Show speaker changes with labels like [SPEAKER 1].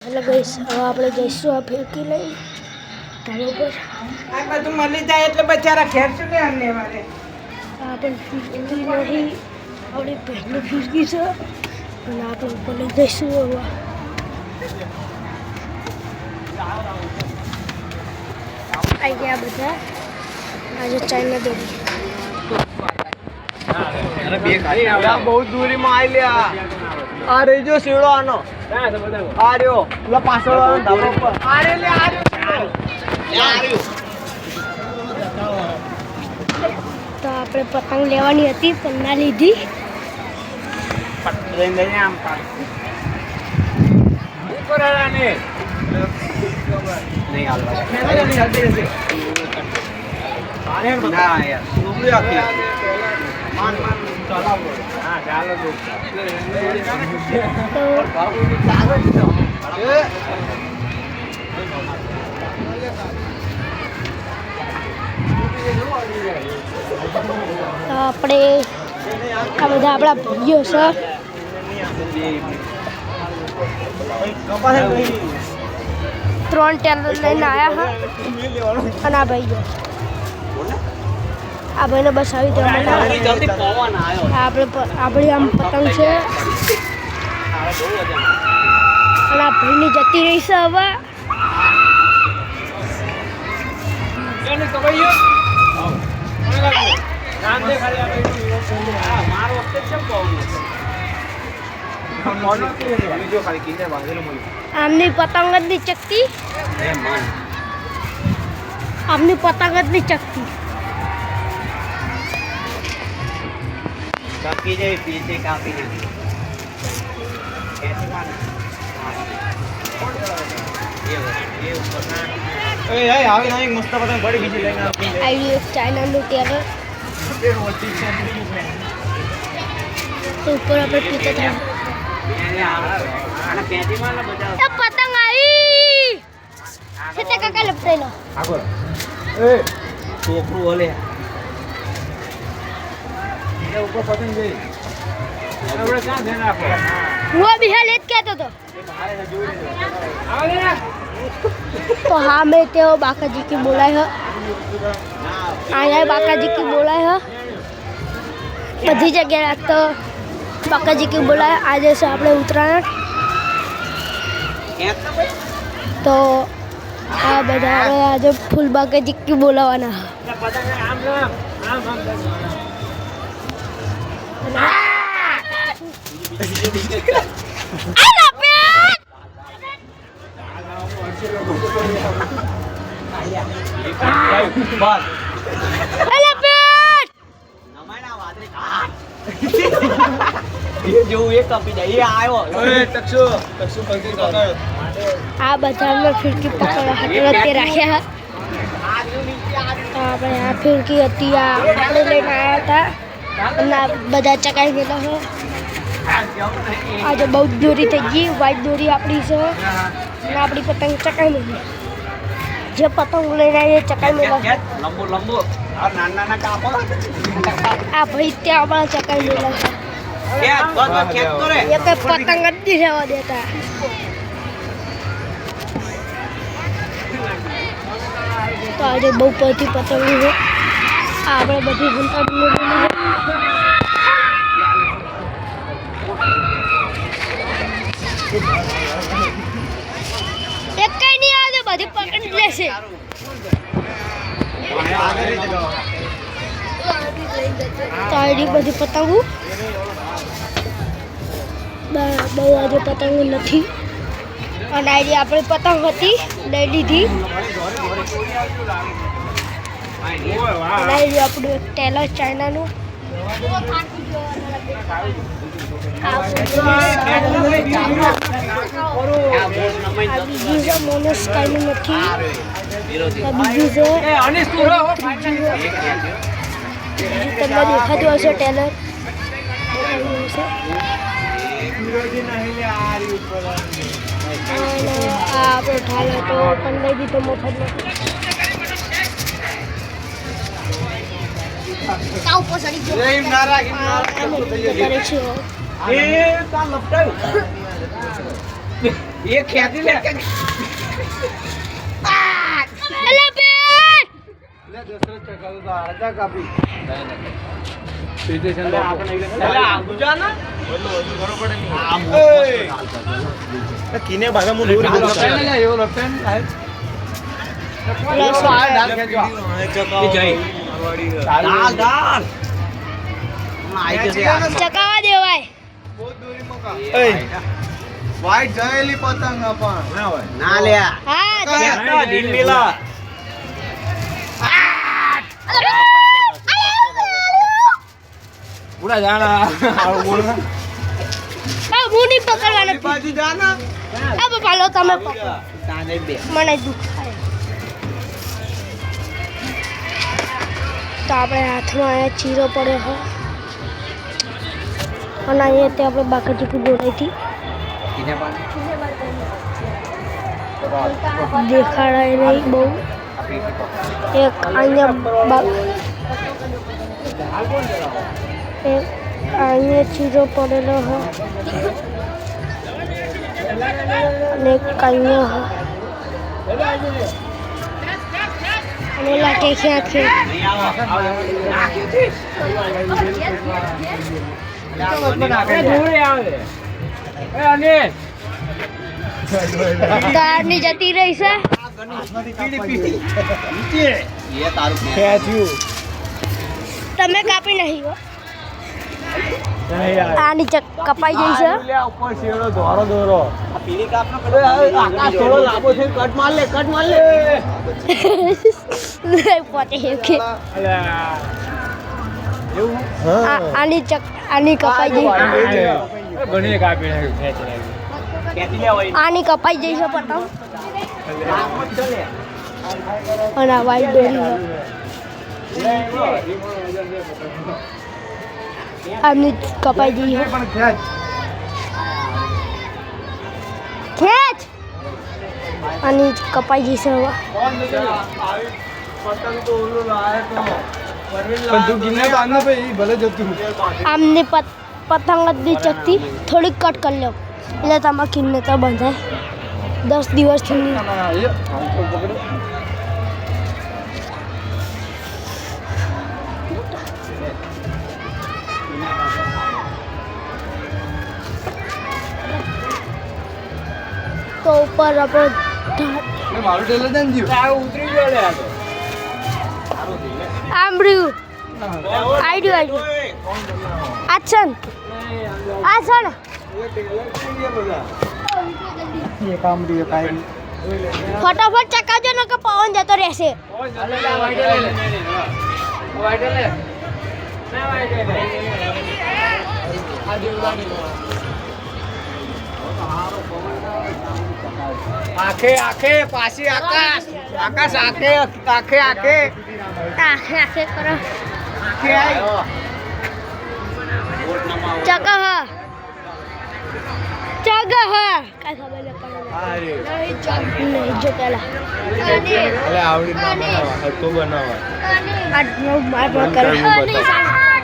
[SPEAKER 1] એટલે ગઈશ હવે આપણે જઈશું આ ફિરકી લઈ ધાબા પર.
[SPEAKER 2] આ બધું મળી જાય એટલે બચારા ઘેર શું કે અમને મારે
[SPEAKER 1] આ પણ ફિરકી નહીં આપણી પહેલી ફિરકી છે અને આપણે ઉપર લઈ જઈશું હવે. આવી ગયા બધા આજે ચાઇના દોરી
[SPEAKER 3] બહુ દૂરી માં આવી લ્યા. આ રહી જો શેડો આનો આ રહ્યો પેલા પાછળ વાળો ધાબા ઉપર આ રે લે આ રહ્યો.
[SPEAKER 1] તો આપણે પતંગ લેવાની હતી પણ ના લીધી. તો આપણે આ બધા આપણા ભાઈઓ છે. 3 ટેલર લઈને આવ્યા હા અને આ ભાઈઓ આ ભાઈને બસ આવી દેવા આપણી આમ પતંગ છે અને આ ભાઈની જતી રહી છે હવે. આમની પતંગ જ નહીં ચકતી આમની પતંગ જ નહીં ચકતી.
[SPEAKER 3] કાપી જાય પીછે કાપી નાખી મસ્ત પતંગ બડી બીજી લઈને
[SPEAKER 1] આવી એક ચાઇનાનું ટેલર તો ઉપર આપણે પીતે થાય. પતંગ આવી છે કાકા લપટાઈ લો.
[SPEAKER 3] છોકરું ઓલે ઉપર પતંગ જઈ આપણે ક્યાં ધ્યાન રાખો.
[SPEAKER 1] હું બિહાર જ કહેતો હતો तो हाँ मैं तो बाका जी की बोलाय है आया बाका जी की बोलाय है बधी जगह तो बाका जी की बोलाय आज से આપણે ઉત્તરાયણ તો આ બધા આજે ફૂલ બાકા जी की બોલાવાના. આ બધા ફિરકી પકડવા તે રાખ્યા આપણે આ ફિરકી હતી આ આપણે લઈને આવ્યા હતા અને બધા ચકાઈ ગયેલા છે. આજે બહુ દોરી થઈ ગઈ વ્હાઈટ દોરી આપણી છે અને આપણી પતંગ ચકાઈ મેલી જે પતંગ લઈને આવીએ ચકાઈ મેલા આ ભાઈ ત્યાં આપણા ચકાઈ મેલા છે. એક પતંગ જ નહીં રહેવા દેતા. તો આજે બહુ બધી પતંગ છે આપણે બધી ઘંટાડી એક કઈ નહીં આવે બધી પકડી લેશે. તો આડી બધી પતંગો બહુ આજે પતંગો નથી અને આડી આપણી પતંગ હતી લઈ લીધી અને આડી આપણું એક ટેલર ચાઇનાનું બીજું છે મોનસ કાંઈનું નથી બીજું છે તમને દેખાતું હશે ટેલર આ આપણો ઢાલ હતો પણ લઈ દીધો મફતમાં.
[SPEAKER 2] એ ખેંચી લે કે
[SPEAKER 1] અલા બે
[SPEAKER 3] લે દશરથ ચકાલો તો આજા કાપી
[SPEAKER 4] કિને બાધા મુ દોરી
[SPEAKER 1] ચકાવા દેવાય
[SPEAKER 3] વાઈટ જયેલી પતંગ પણ
[SPEAKER 4] ના લ્યા
[SPEAKER 1] હા જય.
[SPEAKER 4] ડીંડીલા
[SPEAKER 3] પૂરા જાણા
[SPEAKER 1] આ હું નહીં પકડવાનો
[SPEAKER 3] બાજુ જાના
[SPEAKER 1] આ પપ્પા લો તમે પકડો
[SPEAKER 4] તાને બે
[SPEAKER 1] મને દુખ થાય તો આપણે હાથમાં અહીંયા ચીરો પડ્યો હોય અને અહીંયા તે આપણે બાકરચીકી બોલાવી હતી દેખાડાય નહીં બહુ એક અહીંયા એક અહીંયા ચીરો પડેલો હોય અને એક અહીંયા હોય અને લાગે ક્યાં છે દાળની જતી રહી છે
[SPEAKER 4] એ તારું
[SPEAKER 3] ખેંચ્યું
[SPEAKER 1] તમે કાપી નહીં હો આ નીચે કપાઈ જઈ છે
[SPEAKER 3] ઉપર શેડો દોરો દોરો
[SPEAKER 4] પીળી કાપ નો
[SPEAKER 3] આકાશ થોડો લાંબો છે કટ માર લે
[SPEAKER 1] પોતે કે
[SPEAKER 3] એવું
[SPEAKER 1] આની કપાઈ જઈ
[SPEAKER 3] ઘણી કાપી
[SPEAKER 4] ખેંચી લે હોય
[SPEAKER 1] આની કપાઈ જઈ છે પતંગ અને આ વાઈટ દોરી છે. આમની કપાઈ જઈ છે
[SPEAKER 3] પણ ખેંચ
[SPEAKER 1] ખેંચ આની કપાઈ જઈ છે હવે
[SPEAKER 3] પતંગ તો ઓલું લાવે તો પણ તું ગિરને તો આના ભાઈ ભલે જતું
[SPEAKER 1] આમની પતંગ જ નહીં ચકતી થોડીક કટ કરી લો એટલે તમારા કિન્ને તો બંધાય 10 દિવસથી તો ઉપર આપણે
[SPEAKER 3] મારું ટેલર દે ને જીવ ઉતરી ગયો લે
[SPEAKER 1] આંબળ્યું આઈડિયો આછન આછન ફટાફટ ચકાવજો ને કે પવન જતો રહેશે
[SPEAKER 3] આખે આખે પાછી આકાશ આકાશ આખે આખે આખે
[SPEAKER 1] આખે આખે કરો
[SPEAKER 3] આખે આઈ
[SPEAKER 1] ચકા હા ચગા હા કાઈ ખબર ન પડે નહીં જો પેલા
[SPEAKER 3] અલે આવડી ના બનાવા તો બનાવા
[SPEAKER 1] આ માર કરે